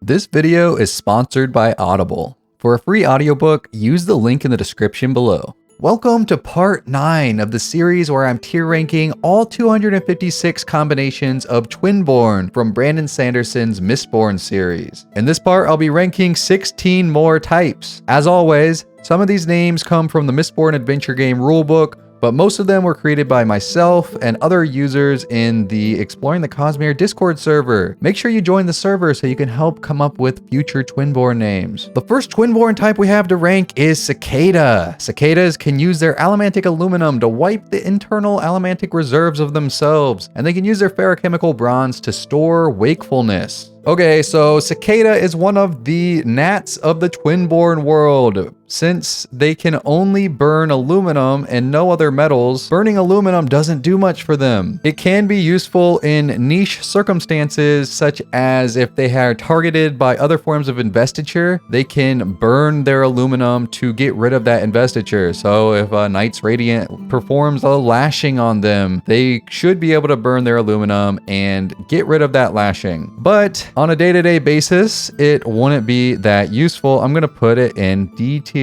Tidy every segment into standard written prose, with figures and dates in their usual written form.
This video is sponsored by Audible. For a free audiobook, use the link in the description below. Welcome to part 9 of the series where I'm tier ranking all 256 combinations of Twinborn from Brandon Sanderson's Mistborn series. In this part, I'll be ranking 16 more types. As always, some of these names come from the Mistborn adventure game rulebook, but most of them were created by myself and other users in the Exploring the Cosmere Discord server. Make sure you join the server so you can help come up with future Twinborn names. The first Twinborn type we have to rank is Cicada. Cicadas can use their allomantic aluminum to wipe the internal allomantic reserves of themselves, and they can use their ferrochemical bronze to store wakefulness. Okay, so Cicada is one of the gnats of the Twinborn world. Since they can only burn aluminum and no other metals, burning aluminum doesn't do much for them. It can be useful in niche circumstances, such as if they are targeted by other forms of investiture, they can burn their aluminum to get rid of that investiture. So if a Knight's Radiant performs a lashing on them, they should be able to burn their aluminum and get rid of that lashing. But on a day-to-day basis, it wouldn't be that useful. I'm gonna put it in D tier.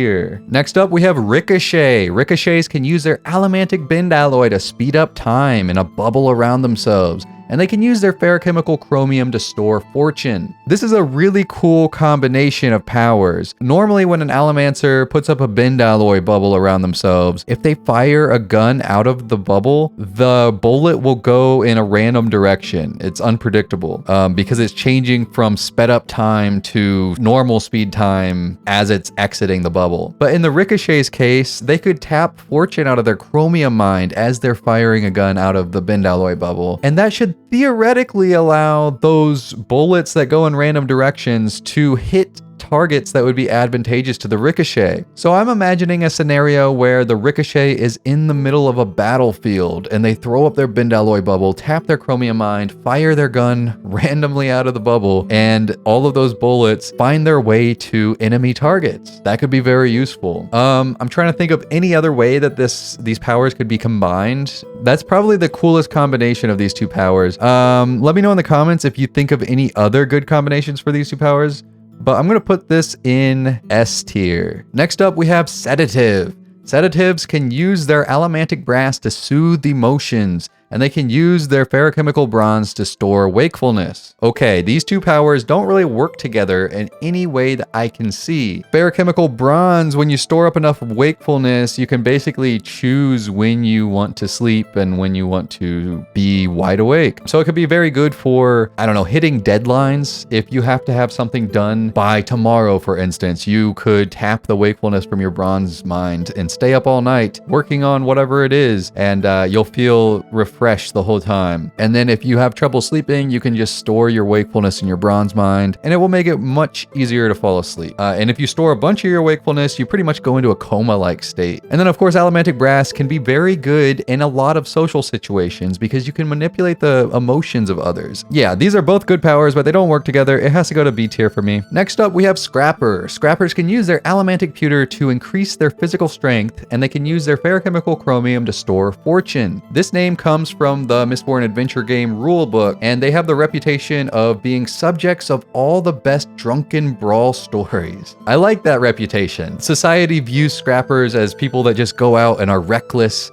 Next up, we have Ricochet. Ricochets can use their allomantic bend alloy to speed up time in a bubble around themselves, and they can use their ferrochemical chromium to store fortune. This is a really cool combination of powers. Normally when an allomancer puts up a bend alloy bubble around themselves, if they fire a gun out of the bubble, the bullet will go in a random direction. It's unpredictable because it's changing from sped up time to normal speed time as it's exiting the bubble. But in the Ricochet's case, they could tap fortune out of their chromium mine as they're firing a gun out of the bend alloy bubble, and that should theoretically allow those bullets that go in random directions to hit targets that would be advantageous to the Ricochet. So I'm imagining a scenario where the Ricochet is in the middle of a battlefield and they throw up their bend alloy bubble, tap their chromium mine, fire their gun randomly out of the bubble, and all of those bullets find their way to enemy targets. That could be very useful. I'm trying to think of any other way that these powers could be combined. That's probably the coolest combination of these two powers. Let me know in the comments if you think of any other good combinations for these two powers. But I'm going to put this in S tier. Next up, we have Sedative. Sedatives can use their allomantic brass to soothe emotions, and they can use their ferrochemical bronze to store wakefulness. Okay, these two powers don't really work together in any way that I can see. Ferrochemical bronze, when you store up enough wakefulness, you can basically choose when you want to sleep and when you want to be wide awake. So it could be very good for, I don't know, hitting deadlines. If you have to have something done by tomorrow, for instance, you could tap the wakefulness from your bronze mind and stay up all night working on whatever it is, and you'll feel refreshed the whole time. And then if you have trouble sleeping, you can just store your wakefulness in your bronze mind, and it will make it much easier to fall asleep. And if you store a bunch of your wakefulness, you pretty much go into a coma-like state. And then of course, allomantic brass can be very good in a lot of social situations because you can manipulate the emotions of others. Yeah, these are both good powers, but they don't work together. It has to go to B tier for me. Next up, we have Scrapper. Scrappers can use their allomantic pewter to increase their physical strength, and they can use their ferrochemical chromium to store fortune. This name comes from the Mistborn adventure game rulebook, and they have the reputation of being subjects of all the best drunken brawl stories. I like that reputation. Society views scrappers as people that just go out and are reckless,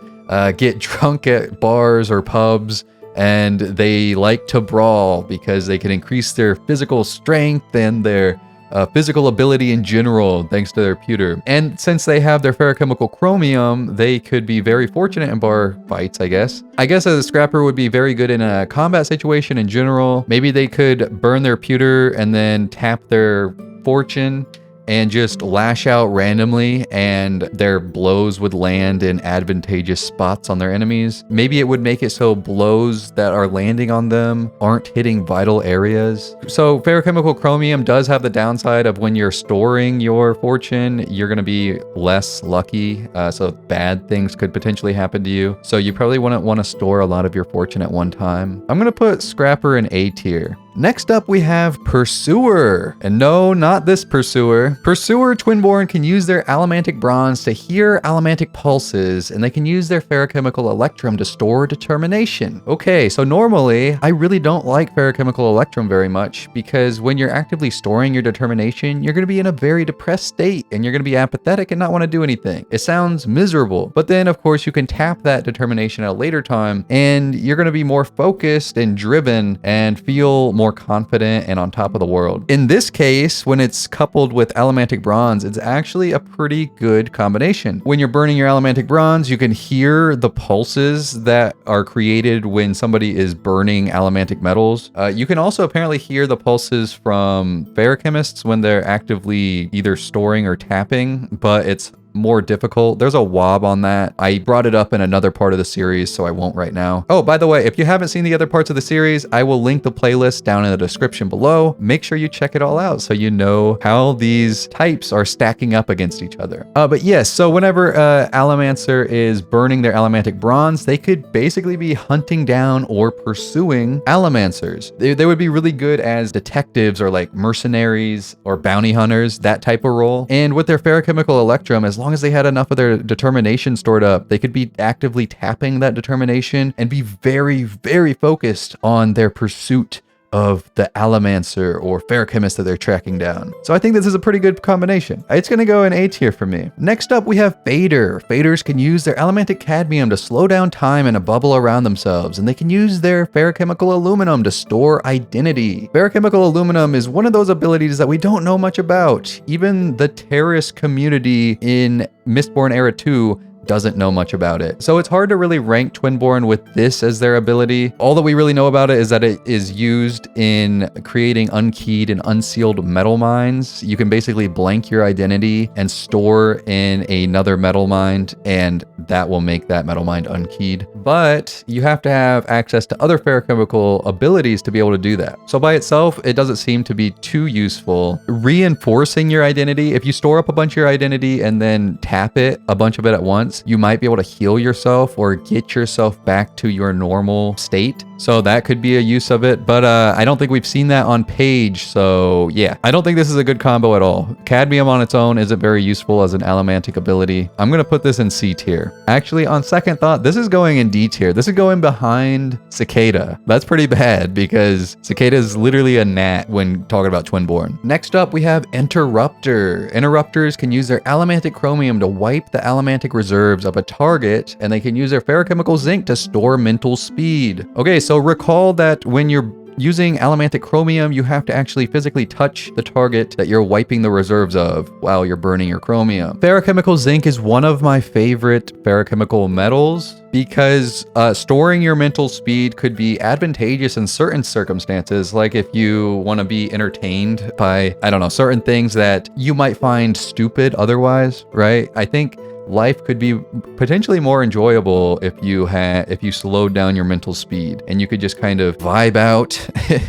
get drunk at bars or pubs, and they like to brawl because they can increase their physical strength and their physical ability in general thanks to their pewter. And since they have their ferrochemical chromium, they could be very fortunate in bar fights, I guess. I guess a scrapper would be very good in a combat situation in general. Maybe they could burn their pewter and then tap their fortune and just lash out randomly, and their blows would land in advantageous spots on their enemies. Maybe it would make it so blows that are landing on them aren't hitting vital areas. So ferrochemical chromium does have the downside of when you're storing your fortune, you're going to be less lucky. So bad things could potentially happen to you. So you probably wouldn't want to store a lot of your fortune at one time. I'm going to put Scrapper in A tier. Next up, we have Pursuer. And no, not this Pursuer. Pursuer Twinborn can use their allomantic bronze to hear allomantic pulses, and they can use their ferrochemical electrum to store determination. Okay, so normally, I really don't like ferrochemical electrum very much, because when you're actively storing your determination, you're going to be in a very depressed state, and you're going to be apathetic and not want to do anything. It sounds miserable. But then, of course, you can tap that determination at a later time, and you're going to be more focused and driven and feel more confident and on top of the world. In this case, when it's coupled with allomantic bronze, it's actually a pretty good combination. When you're burning your allomantic bronze, you can hear the pulses that are created when somebody is burning allomantic metals. You can also apparently hear the pulses from ferrochemists when they're actively either storing or tapping, but it's more difficult. There's a wob on that. I brought it up in another part of the series, so I won't right now. Oh, by the way, if you haven't seen the other parts of the series, I will link the playlist down in the description below. Make sure you check it all out so you know how these types are stacking up against each other. But yes, so whenever Allomancer is burning their allomantic bronze, they could basically be hunting down or pursuing Allomancers. They would be really good as detectives or like mercenaries or bounty hunters, that type of role. And with their ferrochemical electrum, as long as they had enough of their determination stored up, they could be actively tapping that determination and be very, very focused on their pursuit of the Allomancer or ferrochemist that they're tracking down. So I think this is a pretty good combination. It's going to go in A tier for me. Next up, we have Fader. Faders can use their allomantic cadmium to slow down time in a bubble around themselves, and they can use their ferrochemical aluminum to store identity. Ferrochemical aluminum is one of those abilities that we don't know much about. Even the terrorist community in Mistborn Era 2 doesn't know much about it. So it's hard to really rank Twinborn with this as their ability. All that we really know about it is that it is used in creating unkeyed and unsealed metal mines. You can basically blank your identity and store in another metal mine, and that will make that metal mine unkeyed. But you have to have access to other ferrochemical abilities to be able to do that. So by itself, it doesn't seem to be too useful. Reinforcing your identity, if you store up a bunch of your identity and then tap it, a bunch of it at once, you might be able to heal yourself or get yourself back to your normal state. So that could be a use of it, but I don't think we've seen that on page. So yeah, I don't think this is a good combo at all. Cadmium on its own isn't very useful as an allomantic ability. I'm gonna put this in C tier. Actually, on second thought, this is going in D tier. This is going behind Cicada. That's pretty bad because Cicada is literally a gnat when talking about Twinborn. Next up, we have Interruptor. Interrupters can use their allomantic chromium to wipe the allomantic reserves of a target, and they can use their ferrochemical zinc to store mental speed. Okay, so recall that when you're using allomantic chromium, you have to actually physically touch the target that you're wiping the reserves of while you're burning your chromium. Ferrochemical zinc is one of my favorite ferrochemical metals because storing your mental speed could be advantageous in certain circumstances, like if you want to be entertained by, I don't know, certain things that you might find stupid otherwise, right? I think life could be potentially more enjoyable if you slowed down your mental speed and you could just kind of vibe out,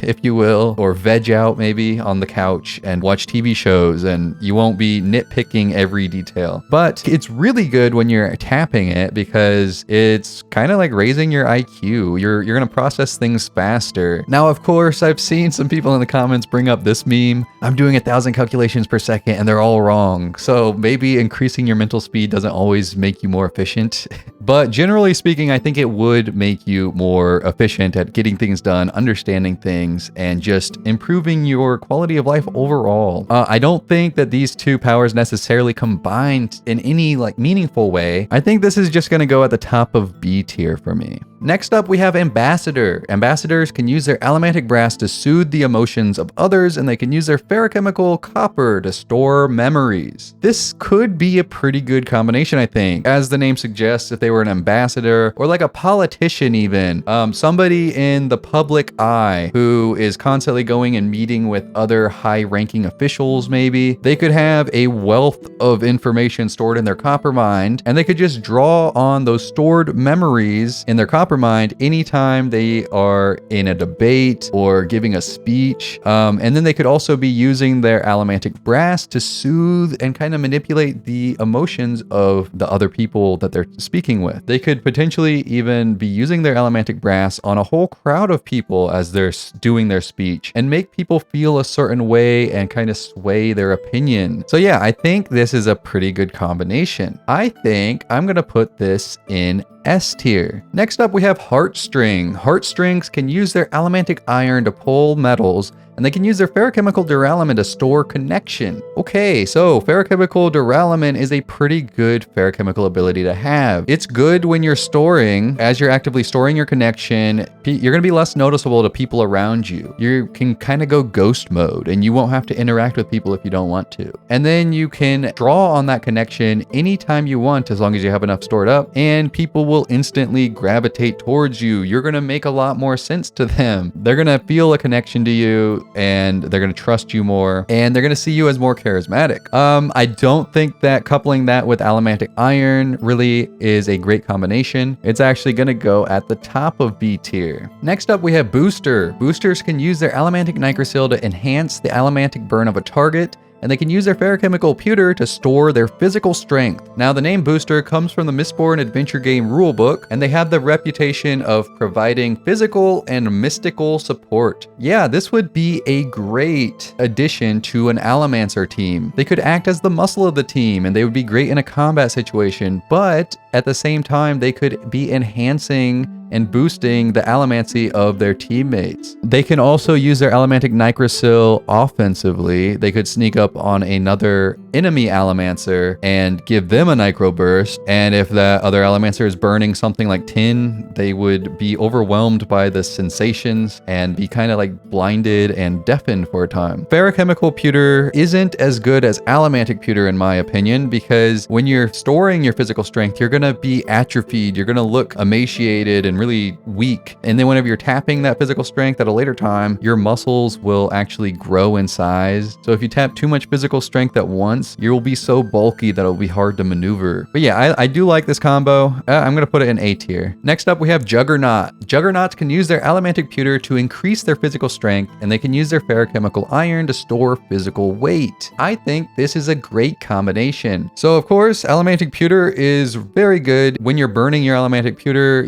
if you will, or veg out maybe on the couch and watch TV shows, and you won't be nitpicking every detail. But it's really good when you're tapping it because it's kind of like raising your IQ. You're going to process things faster. Now, of course, I've seen some people in the comments bring up this meme. I'm doing 1,000 calculations per second and they're all wrong. So maybe increasing your mental speed doesn't always make you more efficient. But generally speaking, I think it would make you more efficient at getting things done, understanding things, and just improving your quality of life overall. I don't think that these two powers necessarily combined in any like meaningful way. I think this is just going to go at the top of B tier for me. Next up, we have Ambassador. Ambassadors can use their allomantic brass to soothe the emotions of others, and they can use their ferrochemical copper to store memories. This could be a pretty good combination, I think. As the name suggests, if they were an ambassador or like a politician even, somebody in the public eye who is constantly going and meeting with other high-ranking officials maybe, they could have a wealth of information stored in their copper mind, and they could just draw on those stored memories in their copper Coppermind anytime they are in a debate or giving a speech. And then they could also be using their allomantic brass to soothe and kind of manipulate the emotions of the other people that they're speaking with. They could potentially even be using their allomantic brass on a whole crowd of people as they're doing their speech and make people feel a certain way and kind of sway their opinion. So yeah, I think this is a pretty good combination. I think I'm gonna put this in S tier. Next up, we have Heartstring. Heartstrings can use their allomantic iron to pull metals, and they can use their ferrochemical duralumin to store connection. Okay, so ferrochemical duralumin is a pretty good ferrochemical ability to have. It's good when you're storing, as you're actively storing your connection, you're gonna be less noticeable to people around you. You can kind of go ghost mode, and you won't have to interact with people if you don't want to. And then you can draw on that connection anytime you want, as long as you have enough stored up, and people will instantly gravitate towards you. You're gonna make a lot more sense to them. They're gonna feel a connection to you, and they're gonna trust you more, and they're gonna see you as more charismatic. I don't think that coupling that with allomantic iron really is a great combination. It's actually gonna go at the top of B tier. Next up, we have Booster. Boosters can use their allomantic nigrosyl to enhance the allomantic burn of a target, and they can use their ferrochemical pewter to store their physical strength. Now, the name Booster comes from the Mistborn adventure game rulebook, and they have the reputation of providing physical and mystical support. Yeah, this would be a great addition to an Allomancer team. They could act as the muscle of the team, and they would be great in a combat situation, but at the same time, they could be enhancing and boosting the allomancy of their teammates. They can also use their allomantic nigrosyl offensively. They could sneak up on another enemy allomancer and give them a nitro burst. And if that other allomancer is burning something like tin, they would be overwhelmed by the sensations and be kind of like blinded and deafened for a time. Ferrochemical pewter isn't as good as allomantic pewter in my opinion, because when you're storing your physical strength, you're gonna be atrophied, you're gonna look emaciated and really weak. And then whenever you're tapping that physical strength at a later time, your muscles will actually grow in size. So if you tap too much physical strength at once, you will be so bulky that it'll be hard to maneuver. But yeah, I do like this combo. I'm gonna put it in A tier. Next up, we have Juggernaut. Juggernauts can use their allomantic pewter to increase their physical strength, and they can use their ferrochemical iron to store physical weight. I think this is a great combination. So of course, allomantic pewter is very good. When you're burning your allomantic pewter,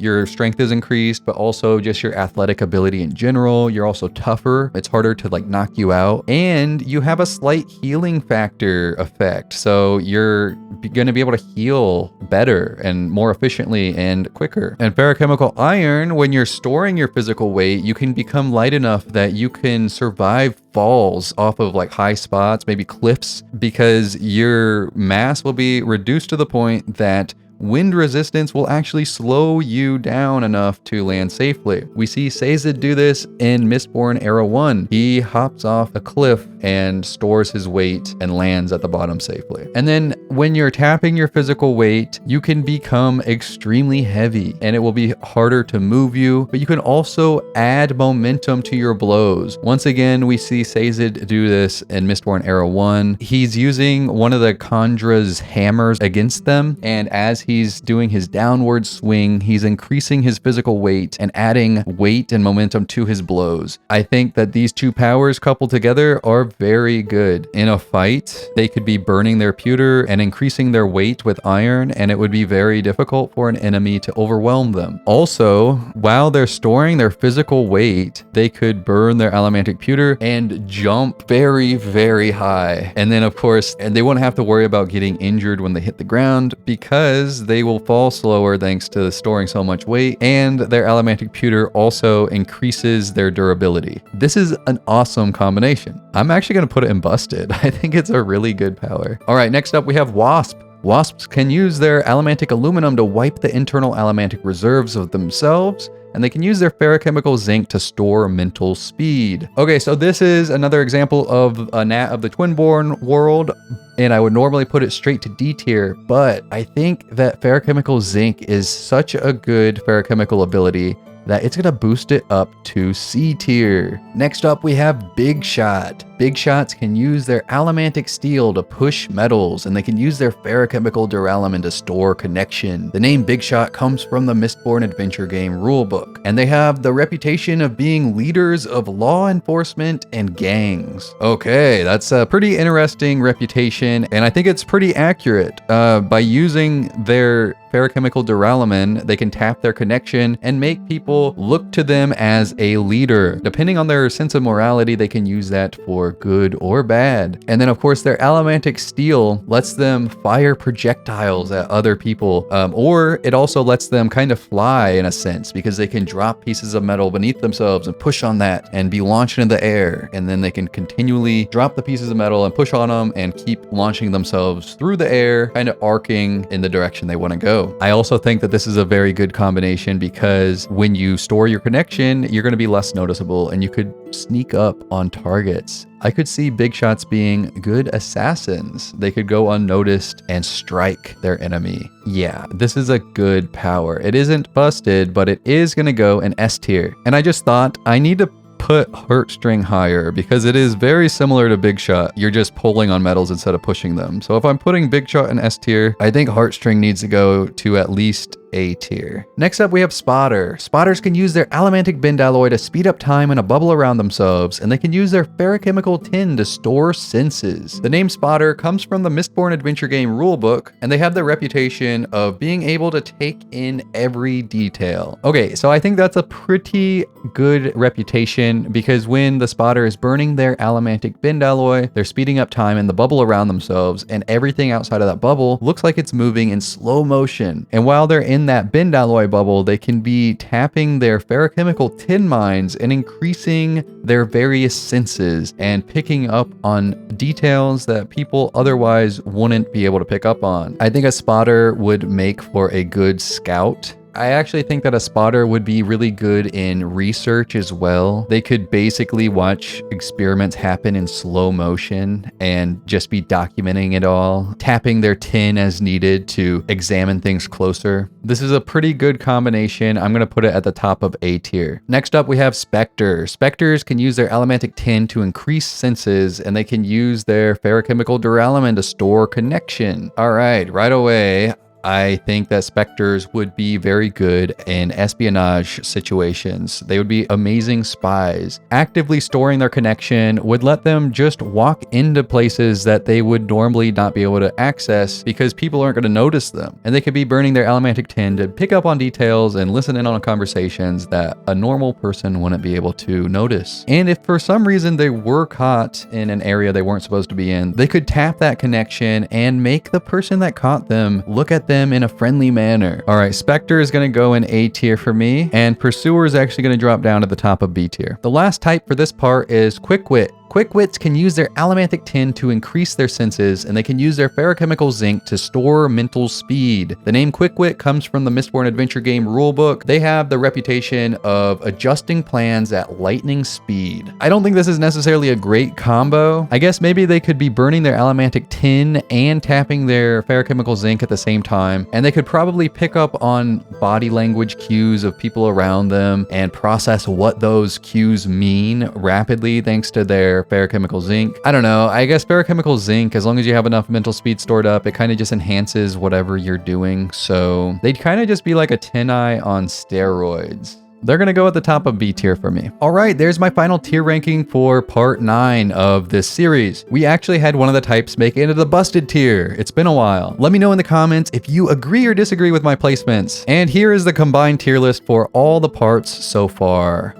your strength is increased, but also just your athletic ability in general. You're also tougher. It's harder to like knock you out, and you have a slight healing factor effect. So you're going to be able to heal better and more efficiently and quicker. And ferrochemical iron, when you're storing your physical weight, you can become light enough that you can survive falls off of like high spots, maybe cliffs, because your mass will be reduced to the point that wind resistance will actually slow you down enough to land safely. We see Sazed do this in Mistborn Era 1. He hops off a cliff and stores his weight and lands at the bottom safely. And then when you're tapping your physical weight, you can become extremely heavy and it will be harder to move you, but you can also add momentum to your blows. Once again, we see Sazed do this in Mistborn Era 1. He's using one of the Kondra's hammers against them, and as he's doing his downward swing, he's increasing his physical weight and adding weight and momentum to his blows. I think that these two powers coupled together are very good. In a fight, they could be burning their pewter and increasing their weight with iron, and it would be very difficult for an enemy to overwhelm them. Also, while they're storing their physical weight, they could burn their allomantic pewter and jump very, very high. And then of course, and they won't have to worry about getting injured when they hit the ground, because they will fall slower thanks to storing so much weight, and their allomantic pewter also increases their durability. This is an awesome combination. I'm actually going to put it in busted. I think it's a really good power. All right, next up we have Wasp. Wasps can use their allomantic aluminum to wipe the internal allomantic reserves of themselves, and they can use their ferrochemical zinc to store mental speed. Okay, so this is another example of a Nat of the Twinborn world, and I would normally put it straight to D tier, but I think that ferrochemical zinc is such a good ferrochemical ability that it's gonna boost it up to C tier. Next up, we have Big Shot. Big Shots can use their allomantic steel to push metals, and they can use their ferrochemical duralumin to store connection. The name Big Shot comes from the Mistborn adventure game rulebook, and they have the reputation of being leaders of law enforcement and gangs. Okay, that's a pretty interesting reputation, and I think it's pretty accurate. By using their ferrochemical duralumin, they can tap their connection and make people look to them as a leader. Depending on their sense of morality, they can use that for good or bad. And then of course their allomantic steel lets them fire projectiles at other people, or it also lets them kind of fly in a sense, because they can drop pieces of metal beneath themselves and push on that and be launched into the air, and then they can continually drop the pieces of metal and push on them and keep launching themselves through the air, kind of arcing in the direction they want to go. I also think that this is a very good combination, because when you store your connection, you're going to be less noticeable and you could sneak up on targets. I could see Big Shots being good assassins. They could go unnoticed and strike their enemy. Yeah, this is a good power. It isn't busted, but it is going to go in S tier. And I just thought I need to put Heartstring higher, because it is very similar to Big Shot. You're just pulling on metals instead of pushing them. So if I'm putting Big Shot in S tier, I think Heartstring needs to go to at least A tier. Next up, we have Spotter. Spotters can use their allomantic bend alloy to speed up time in a bubble around themselves, and they can use their ferrochemical tin to store senses. The name Spotter comes from the Mistborn adventure game rulebook, and they have the reputation of being able to take in every detail. Okay, so I think that's a pretty good reputation, because when the Spotter is burning their allomantic bend alloy, they're speeding up time in the bubble around themselves, and everything outside of that bubble looks like it's moving in slow motion. And while they're in that bend alloy bubble, they can be tapping their ferrochemical tin mines and increasing their various senses and picking up on details that people otherwise wouldn't be able to pick up on. I think a spotter would make for a good scout. I actually think that a spotter would be really good in research as well. They could basically watch experiments happen in slow motion and just be documenting it all, tapping their tin as needed to examine things closer. This is a pretty good combination. I'm going to put it at the top of A tier. Next up, we have Spectre. Spectres can use their allomantic tin to increase senses, and they can use their ferrochemical duralumin to store connection. All right away, I think that Spectres would be very good in espionage situations. They would be amazing spies. Actively storing their connection would let them just walk into places that they would normally not be able to access, because people aren't going to notice them. And they could be burning their allomantic tin to pick up on details and listen in on conversations that a normal person wouldn't be able to notice. And if for some reason they were caught in an area they weren't supposed to be in, they could tap that connection and make the person that caught them look at them in a friendly manner. All right, Spectre is going to go in A tier for me, and Pursuer is actually going to drop down to the top of B tier. The last type for this part is Quickwit. Quickwits can use their allomantic tin to increase their senses, and they can use their ferrochemical zinc to store mental speed. The name Quickwit comes from the Mistborn adventure game rulebook. They have the reputation of adjusting plans at lightning speed. I don't think this is necessarily a great combo. I guess maybe they could be burning their allomantic tin and tapping their ferrochemical zinc at the same time, and they could probably pick up on body language cues of people around them and process what those cues mean rapidly thanks to their ferrochemical zinc. I don't know. I guess ferrochemical zinc, as long as you have enough mental speed stored up, it kind of just enhances whatever you're doing. So they'd kind of just be like a tin-eye on steroids. They're going to go at the top of B tier for me. All right, there's my final tier ranking for part 9 of this series. We actually had one of the types make it into the busted tier. It's been a while. Let me know in the comments if you agree or disagree with my placements. And here is the combined tier list for all the parts so far.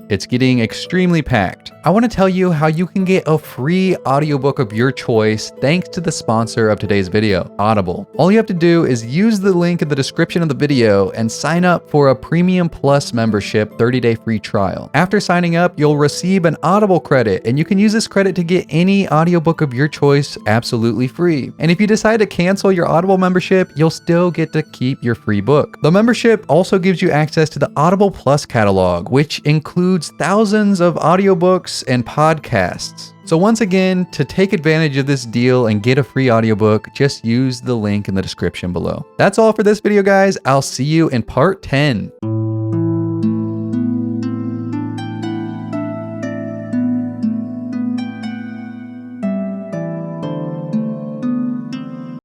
It's getting extremely packed. I want to tell you how you can get a free audiobook of your choice thanks to the sponsor of today's video, Audible. All you have to do is use the link in the description of the video and sign up for a Premium Plus membership 30-day free trial. After signing up, you'll receive an Audible credit, and you can use this credit to get any audiobook of your choice absolutely free. And if you decide to cancel your Audible membership, you'll still get to keep your free book. The membership also gives you access to the Audible Plus catalog, which includes thousands of audiobooks and podcasts. So once again, to take advantage of this deal and get a free audiobook, just use the link in the description below. That's all for this video, guys. I'll see you in part 10.